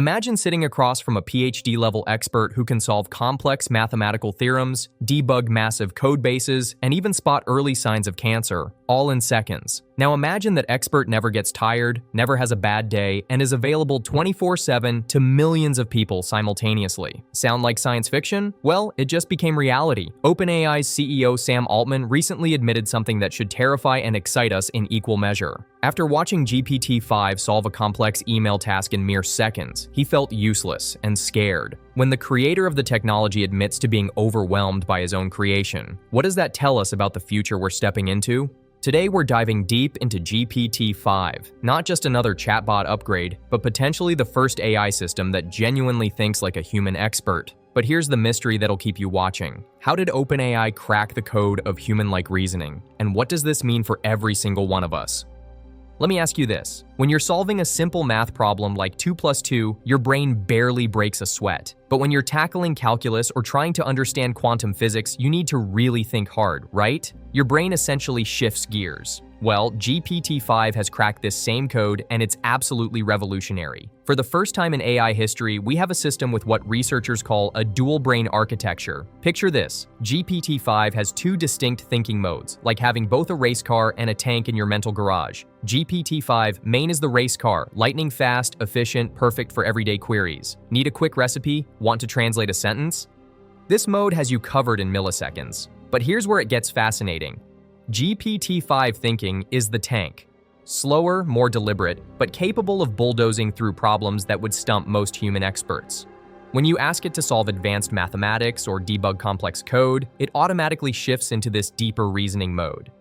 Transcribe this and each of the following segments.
Imagine sitting across from a PhD-level expert who can solve complex mathematical theorems, debug massive code bases, and even spot early signs of cancer, all in seconds. Now imagine that expert never gets tired, never has a bad day, and is available 24/7 to millions of people simultaneously. Sound like science fiction? Well, it just became reality. OpenAI's CEO Sam Altman recently admitted something that should terrify and excite us in equal measure. After watching GPT-5 solve a complex email task in mere seconds, he felt useless and scared. When the creator of the technology admits to being overwhelmed by his own creation, what does that tell us about the future we're stepping into? Today, we're diving deep into GPT-5, not just another chatbot upgrade, but potentially the first AI system that genuinely thinks like a human expert. But here's the mystery that'll keep you watching. How did OpenAI crack the code of human-like reasoning? And what does this mean for every single one of us? Let me ask you this. When you're solving a simple math problem like 2 + 2, your brain barely breaks a sweat. But when you're tackling calculus or trying to understand quantum physics, you need to really think hard, right? Your brain essentially shifts gears. Well, GPT-5 has cracked this same code, and it's absolutely revolutionary. For the first time in AI history, we have a system with what researchers call a dual-brain architecture. Picture this. GPT-5 has two distinct thinking modes, like having both a race car and a tank in your mental garage. GPT-5 main is the race car, lightning fast, efficient, perfect for everyday queries. Need a quick recipe? Want to translate a sentence? This mode has you covered in milliseconds. But here's where it gets fascinating. GPT-5 thinking is the tank. Slower, more deliberate, but capable of bulldozing through problems that would stump most human experts. When you ask it to solve advanced mathematics or debug complex code, it automatically shifts into this deeper reasoning mode.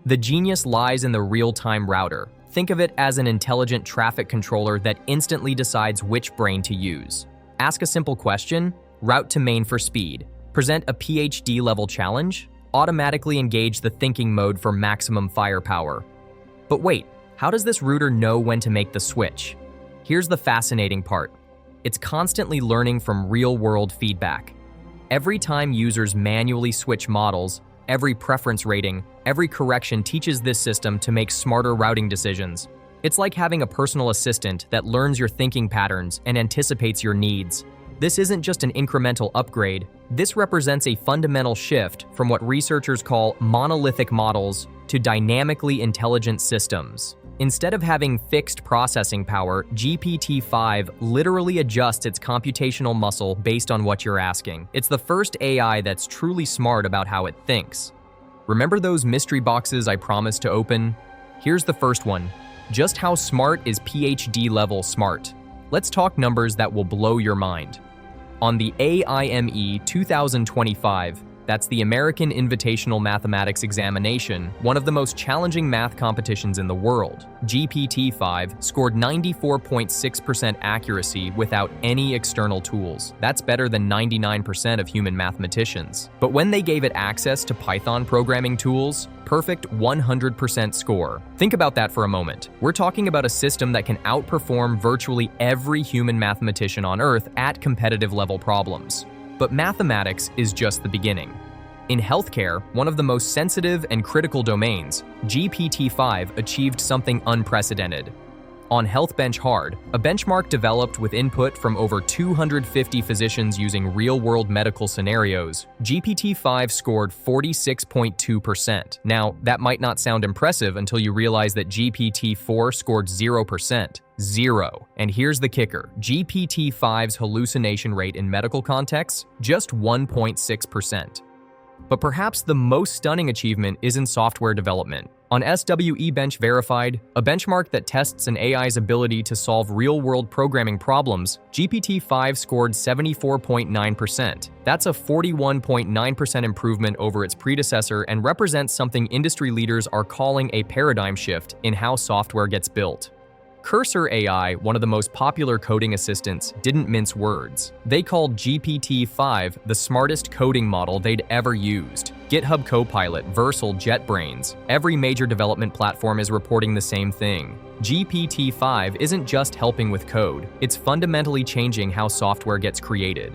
The genius lies in the real-time router. Think of it as an intelligent traffic controller that instantly decides which brain to use. Ask a simple question, route to main for speed. Present a PhD-level challenge, automatically engage the thinking mode for maximum firepower. But wait, how does this router know when to make the switch? Here's the fascinating part. It's constantly learning from real-world feedback. Every time users manually switch models, every preference rating, every correction teaches this system to make smarter routing decisions. It's like having a personal assistant that learns your thinking patterns and anticipates your needs. This isn't just an incremental upgrade. This represents a fundamental shift from what researchers call monolithic models to dynamically intelligent systems. Instead of having fixed processing power, GPT-5 literally adjusts its computational muscle based on what you're asking. It's the first AI that's truly smart about how it thinks. Remember those mystery boxes I promised to open? Here's the first one. Just how smart is PhD-level smart? Let's talk numbers that will blow your mind. On the AIME 2025, that's the American Invitational Mathematics Examination, one of the most challenging math competitions in the world, GPT-5 scored 94.6% accuracy without any external tools. That's better than 99% of human mathematicians. But when they gave it access to Python programming tools, perfect 100% score. Think about that for a moment. We're talking about a system that can outperform virtually every human mathematician on Earth at competitive level problems. But mathematics is just the beginning. In healthcare, one of the most sensitive and critical domains, GPT-5 achieved something unprecedented. On HealthBench Hard, a benchmark developed with input from over 250 physicians using real-world medical scenarios, GPT-5 scored 46.2%. Now, that might not sound impressive until you realize that GPT-4 scored 0%. Zero. And here's the kicker. GPT-5's hallucination rate in medical contexts, just 1.6%. But perhaps the most stunning achievement is in software development. On SWE Bench Verified, a benchmark that tests an AI's ability to solve real-world programming problems, GPT-5 scored 74.9%. That's a 41.9% improvement over its predecessor and represents something industry leaders are calling a paradigm shift in how software gets built. Cursor AI, one of the most popular coding assistants, didn't mince words. They called GPT-5 the smartest coding model they'd ever used. GitHub Copilot, Versal, JetBrains. Every major development platform is reporting the same thing. GPT-5 isn't just helping with code, it's fundamentally changing how software gets created.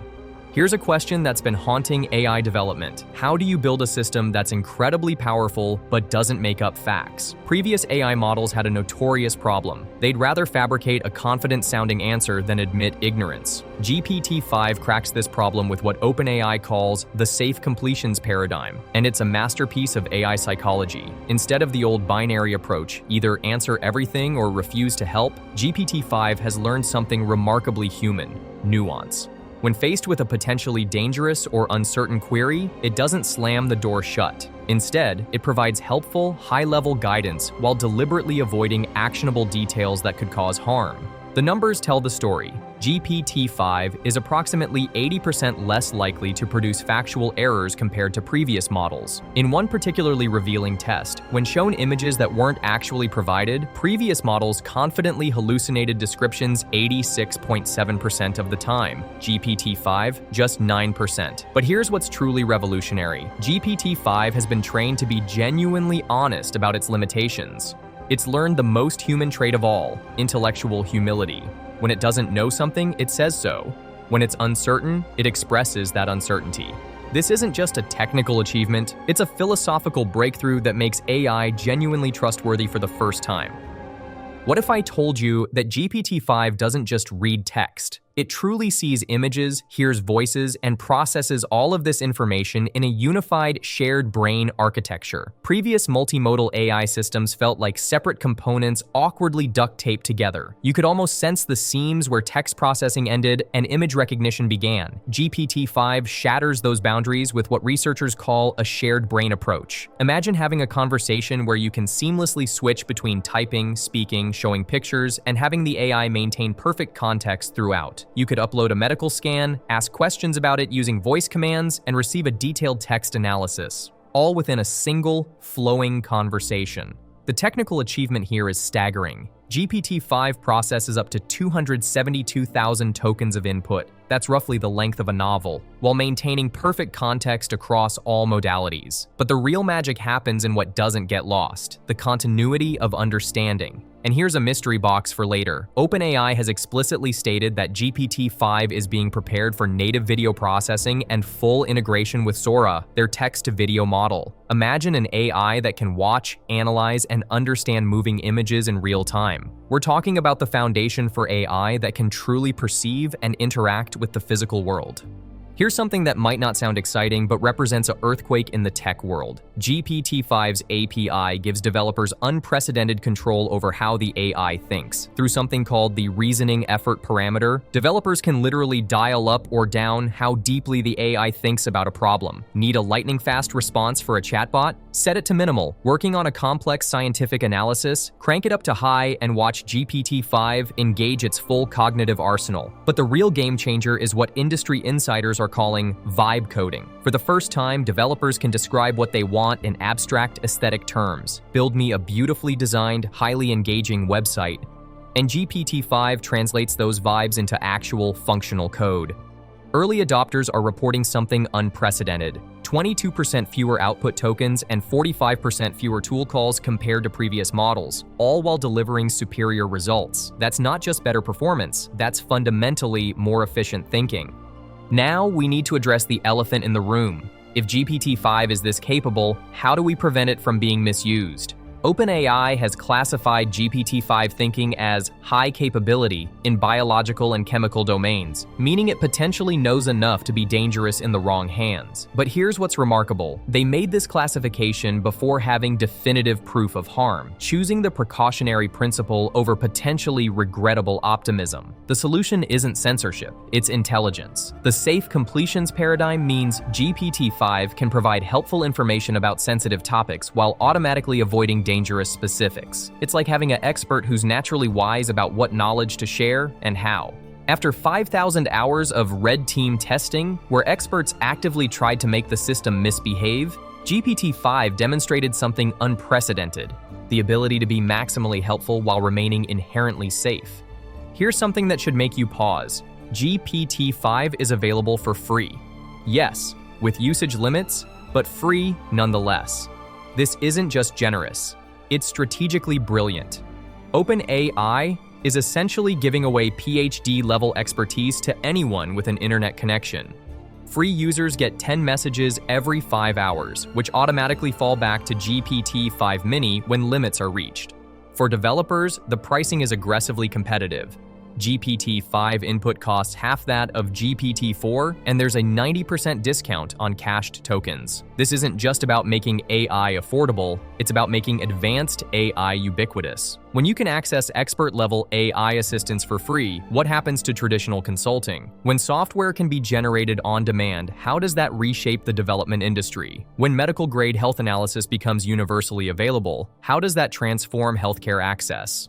Here's a question that's been haunting AI development. How do you build a system that's incredibly powerful but doesn't make up facts? Previous AI models had a notorious problem. They'd rather fabricate a confident-sounding answer than admit ignorance. GPT-5 cracks this problem with what OpenAI calls the safe completions paradigm, and it's a masterpiece of AI psychology. Instead of the old binary approach, either answer everything or refuse to help, GPT-5 has learned something remarkably human: nuance. When faced with a potentially dangerous or uncertain query, it doesn't slam the door shut. Instead, it provides helpful, high-level guidance while deliberately avoiding actionable details that could cause harm. The numbers tell the story. GPT-5 is approximately 80% less likely to produce factual errors compared to previous models. In one particularly revealing test, when shown images that weren't actually provided, previous models confidently hallucinated descriptions 86.7% of the time. GPT-5, just 9%. But here's what's truly revolutionary. GPT-5 has been trained to be genuinely honest about its limitations. It's learned the most human trait of all: intellectual humility. When it doesn't know something, it says so. When it's uncertain, it expresses that uncertainty. This isn't just a technical achievement, it's a philosophical breakthrough that makes AI genuinely trustworthy for the first time. What if I told you that GPT-5 doesn't just read text? It truly sees images, hears voices, and processes all of this information in a unified, shared brain architecture. Previous multimodal AI systems felt like separate components awkwardly duct-taped together. You could almost sense the seams where text processing ended and image recognition began. GPT-5 shatters those boundaries with what researchers call a shared brain approach. Imagine having a conversation where you can seamlessly switch between typing, speaking, showing pictures, and having the AI maintain perfect context throughout. You could upload a medical scan, ask questions about it using voice commands, and receive a detailed text analysis, all within a single, flowing conversation. The technical achievement here is staggering. GPT-5 processes up to 272,000 tokens of input. That's roughly the length of a novel, while maintaining perfect context across all modalities. But the real magic happens in what doesn't get lost: the continuity of understanding. And here's a mystery box for later. OpenAI has explicitly stated that GPT-5 is being prepared for native video processing and full integration with Sora, their text-to-video model. Imagine an AI that can watch, analyze, and understand moving images in real time. We're talking about the foundation for AI that can truly perceive and interact with the physical world. Here's something that might not sound exciting, but represents an earthquake in the tech world. GPT-5's API gives developers unprecedented control over how the AI thinks. Through something called the reasoning effort parameter, developers can literally dial up or down how deeply the AI thinks about a problem. Need a lightning-fast response for a chatbot? Set it to minimal. Working on a complex scientific analysis? Crank it up to high and watch GPT-5 engage its full cognitive arsenal. But the real game changer is what industry insiders are calling vibe coding. For the first time, developers can describe what they want in abstract aesthetic terms. Build me a beautifully designed, highly engaging website. And GPT-5 translates those vibes into actual functional code. Early adopters are reporting something unprecedented: 22% fewer output tokens and 45% fewer tool calls compared to previous models, all while delivering superior results. That's not just better performance, that's fundamentally more efficient thinking. Now we need to address the elephant in the room. If GPT-5 is this capable, how do we prevent it from being misused? OpenAI has classified GPT-5 thinking as high capability in biological and chemical domains, meaning it potentially knows enough to be dangerous in the wrong hands. But here's what's remarkable. They made this classification before having definitive proof of harm, choosing the precautionary principle over potentially regrettable optimism. The solution isn't censorship, it's intelligence. The safe completions paradigm means GPT-5 can provide helpful information about sensitive topics while automatically avoiding dangerous specifics. It's like having an expert who's naturally wise about what knowledge to share and how. After 5,000 hours of red team testing, where experts actively tried to make the system misbehave, GPT-5 demonstrated something unprecedented: the ability to be maximally helpful while remaining inherently safe. Here's something that should make you pause. GPT-5 is available for free. Yes, with usage limits, but free nonetheless. This isn't just generous, it's strategically brilliant. OpenAI is essentially giving away PhD-level expertise to anyone with an internet connection. Free users get 10 messages every 5 hours, which automatically fall back to GPT-5 Mini when limits are reached. For developers, the pricing is aggressively competitive. GPT-5 input costs half that of GPT-4, and there's a 90% discount on cached tokens. This isn't just about making AI affordable, it's about making advanced AI ubiquitous. When you can access expert-level AI assistance for free, what happens to traditional consulting? When software can be generated on demand, how does that reshape the development industry? When medical-grade health analysis becomes universally available, how does that transform healthcare access?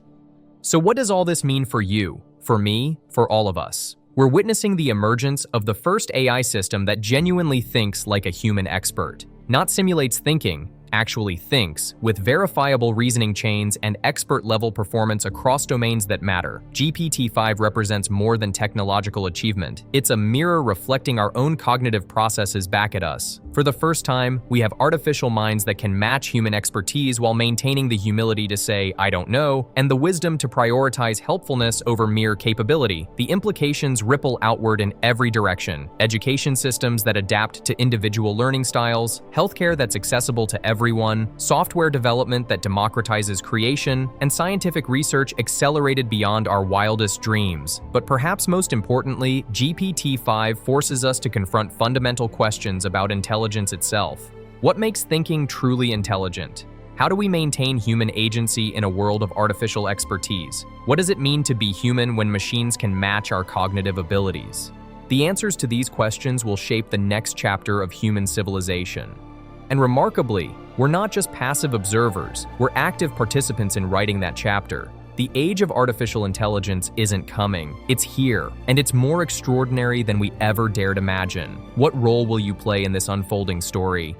So what does all this mean for you? For me, for all of us? We're witnessing the emergence of the first AI system that genuinely thinks like a human expert. Not simulates thinking, actually thinks, with verifiable reasoning chains and expert-level performance across domains that matter. GPT-5 represents more than technological achievement. It's a mirror reflecting our own cognitive processes back at us. For the first time, we have artificial minds that can match human expertise while maintaining the humility to say, "I don't know," and the wisdom to prioritize helpfulness over mere capability. The implications ripple outward in every direction. Education systems that adapt to individual learning styles, healthcare that's accessible to everyone, software development that democratizes creation, and scientific research accelerated beyond our wildest dreams. But perhaps most importantly, GPT-5 forces us to confront fundamental questions about intelligence itself. What makes thinking truly intelligent? How do we maintain human agency in a world of artificial expertise? What does it mean to be human when machines can match our cognitive abilities? The answers to these questions will shape the next chapter of human civilization. And remarkably, we're not just passive observers, we're active participants in writing that chapter. The age of artificial intelligence isn't coming, it's here, and it's more extraordinary than we ever dared imagine. What role will you play in this unfolding story?